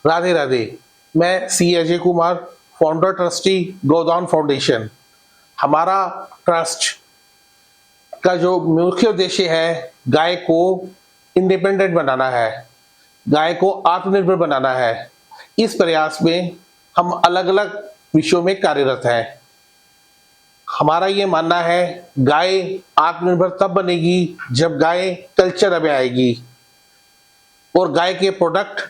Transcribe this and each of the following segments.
राधे राधे। मैं सी Ajay Kumar, founder trustee गोदान foundation. हमारा trust का जो मुख्य उद्देश्य है, गाय को इंडिपेंडेंट बनाना है, गाय को आत्मनिर्भर बनाना है। इस प्रयास में हम अलग अलग विषयों में कार्यरत हैं। हमारा ये मानना है, गाय आत्मनिर्भर तब बनेगी जब गाय कल्चर में आएगी और गाय के प्रोडक्ट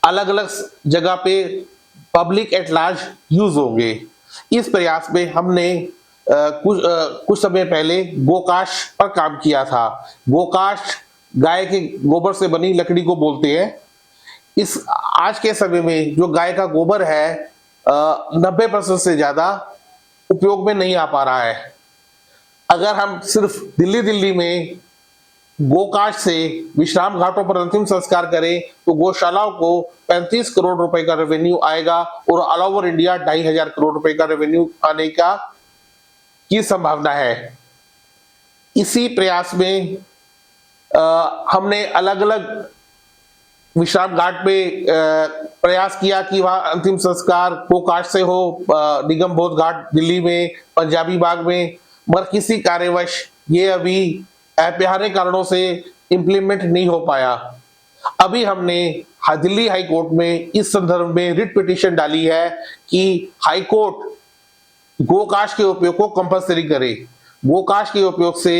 अलग अलग जगह पे पब्लिक एट लार्ज यूज होंगे। इस प्रयास में हमने कुछ समय पहले गोकाश पर काम किया था। गोकाश गाय के गोबर से बनी लकड़ी को बोलते हैं। इस आज के समय में जो गाय का गोबर है 90% से ज्यादा उपयोग में नहीं आ पा रहा है। अगर हम सिर्फ दिल्ली में गोकाश से विश्राम घाटों पर अंतिम संस्कार करें तो गौशालाओं को 35 करोड़ रुपए का रेवेन्यू आएगा और ऑल ओवर इंडिया 2,500 करोड़ रुपए का रेवेन्यू आने की संभावना है। इसी प्रयास में हमने अलग अलग विश्राम घाट पे प्रयास किया कि वहां अंतिम संस्कार गोकाश से हो, निगम बोध घाट दिल्ली में, पंजाबी बाग में, मगर किसी कार्यवश ये अभी अपरिहार्य कारणों से इंप्लीमेंट नहीं हो पाया। अभी हमने दिल्ली हाई कोर्ट में इस संदर्भ में रिट पिटीशन डाली है कि हाई कोर्ट गोकाश के उपयोग को कंपल्सरी करे। गोकाश के उपयोग से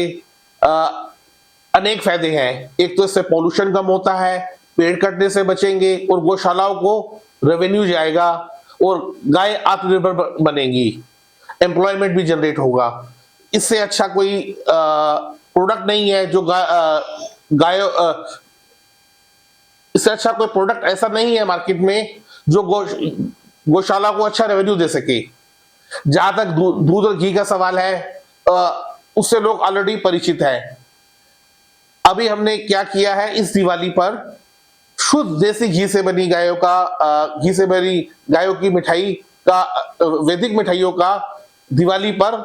अनेक फायदे हैं। एक तो इससे पॉल्यूशन कम होता है, पेड़ कटने से बचेंगे और गौशालाओं को रेवेन्यू जाएगा और गाय आत्मनिर्भर बनेगी, एम्प्लॉयमेंट भी जनरेट होगा। इससे अच्छा कोई प्रोडक्ट नहीं है जो गाय इससे अच्छा कोई प्रोडक्ट ऐसा नहीं है मार्केट में जो गौशाला को अच्छा रेवेन्यू दे सके। जहां तक दूध और घी का सवाल है, उससे लोग ऑलरेडी परिचित हैं। अभी हमने क्या किया है, इस दिवाली पर शुद्ध देसी घी से बनी घी से बनी गायों की मिठाई का, वैदिक मिठाइयों का दिवाली पर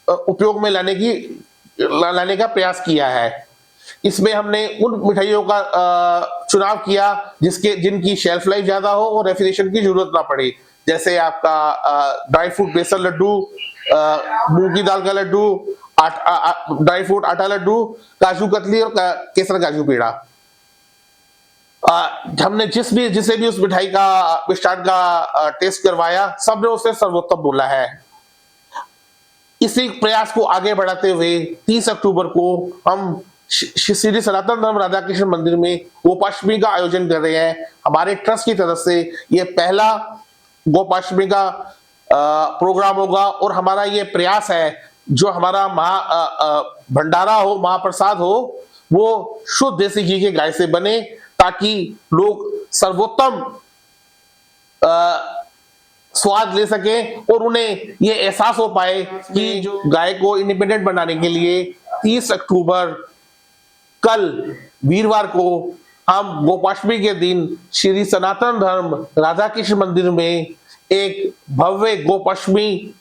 उपयोग में लाने का प्रयास किया है। इसमें हमने उन मिठाइयों का चुनाव किया जिनकी शेल्फ लाइफ ज्यादा हो और रेफ्रिजरेशन की जरूरत ना पड़े, जैसे आपका ड्राई फ्रूट बेसन लड्डू, मूंग की दाल का लड्डू, ड्राई फ्रूट आटा लड्डू, काजू कतली और केसर काजू पेड़ा। हमने जिसे भी उस मिठाई का मिष्ठान का टेस्ट करवाया, सबने उसे सर्वोत्तम बोला है। इसी प्रयास को आगे बढ़ाते हुए 30 अक्टूबर को हम श्री सनातन धर्म राधा कृष्ण मंदिर में गोपाष्टमी का आयोजन कर रहे हैं। हमारे ट्रस्ट की तरफ से यह पहला गोपाष्टमी का प्रोग्राम होगा और हमारा ये प्रयास है, जो हमारा भंडारा हो, महाप्रसाद हो, वो शुद्ध देसी घी के गाय से बने, ताकि लोग सर्वोत्तम स्वाद ले सके और उन्हें ये एहसास हो पाए कि जो गाय को इंडिपेंडेंट बनाने के लिए 30 अक्टूबर कल वीरवार को हम गोपाष्टमी के दिन श्री सनातन धर्म राधा कृष्ण मंदिर में एक भव्य गोपाष्टमी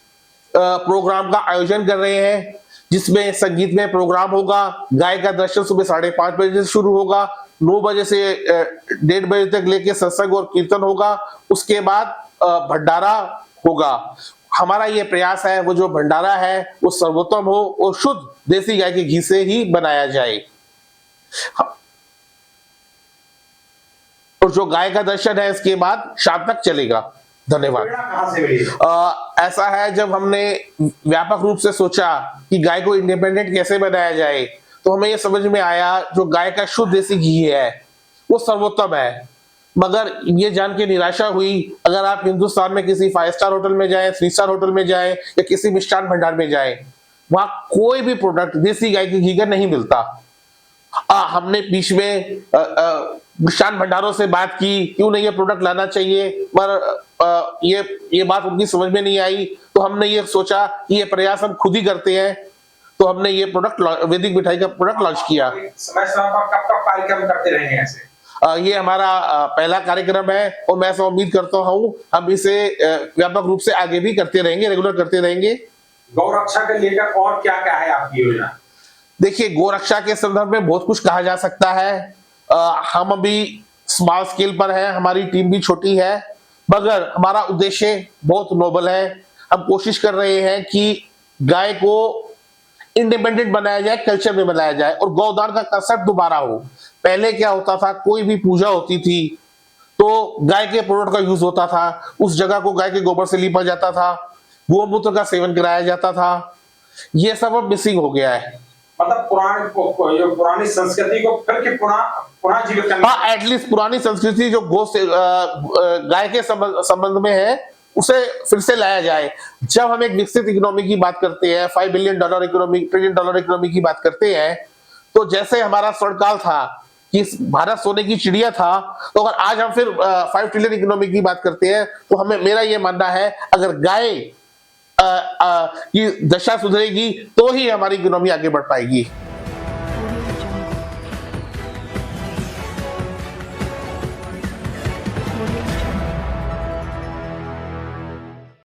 प्रोग्राम का आयोजन कर रहे हैं, जिसमें संगीतमय प्रोग्राम होगा। गाय का दर्शन सुबह 5:30 बजे से शुरू होगा, 9 बजे से 1:30 बजे तक लेके सत्संग और कीर्तन होगा। उसके बाद भंडारा होगा। हमारा ये प्रयास है, वो जो भंडारा है वो सर्वोत्तम हो और शुद्ध देसी गाय के घी से ही बनाया जाए। और जो गाय का दर्शन है इसके बाद शाम तक चलेगा। धन्यवाद। ऐसा है, जब हमने व्यापक रूप से सोचा कि गाय को इंडिपेंडेंट कैसे बनाया जाए, तो हमें यह समझ में आया जो गाय का शुद्ध देसी घी है वो सर्वोत्तम है। मगर ये जान के निराशा हुई, अगर आप हिंदुस्तान में किसी 5 स्टार होटल में जाएं, 3 स्टार होटल में जाएं या किसी मिष्ठान भंडार में जाएं, वहां कोई भी प्रोडक्ट देसी गाय के घी का नहीं मिलता। हमने बीच में मिष्ठान भंडारों से बात की, क्यों नहीं ये प्रोडक्ट लाना चाहिए, पर ये बात उनकी समझ में नहीं आई। तो हमने ये सोचा कि ये प्रयास हम खुद ही करते हैं, तो हमने ये प्रोडक्ट वैदिक मिठाई का प्रोडक्ट लॉन्च किया। समय पर कब कार्यक्रम करते रहेंगे ऐसे? ये हमारा पहला कार्यक्रम है और मैं ऐसा उम्मीद करता हूँ हम इसे व्यापक रूप से आगे भी करते रहेंगे, रेगुलर करते रहेंगे। गौरक्षा के लेकर और क्या क्या है आपकी योजना? देखिए, गौरक्षा के संदर्भ में बहुत कुछ कहा जा सकता है। हम अभी स्मॉल स्केल पर है, हमारी टीम भी छोटी है, मगर हमारा उद्देश्य बहुत नोबल है। हम कोशिश कर रहे हैं कि गाय को इंडिपेंडेंट बनाया जाए, कल्चर में बनाया जाए और गौदान का कंसेप्ट दोबारा हो। पहले क्या होता था, कोई भी पूजा होती थी तो गाय के प्रोडक्ट का यूज होता था, उस जगह को गाय के गोबर से लीपा जाता था, गोमूत्र का सेवन कराया जाता था। ये सब अब मिसिंग हो गया है। मतलब पुरानी संस्कृति को फिर के पुनः जीवित करने। हाँ, एटलीस्ट पुरानी संस्कृति जो गो से गाय के संबंध में है उसे फिर से लाया जाए। जब हम एक विकसित इकोनॉमी की बात करते हैं, $5 बिलियन इकोनॉमी, $1 ट्रिलियन इकोनॉमी की बात करते हैं, तो जैसे हमारा स्वर्णकाल था कि भारत सोने की चिड़िया था, तो अगर आज हम फिर 5 ट्रिलियन इकोनॉमी की बात करते हैं तो हमें, मेरा ये मानना है, अगर गाय की दशा सुधरेगी तो ही हमारी इकोनॉमी आगे बढ़ पाएगी।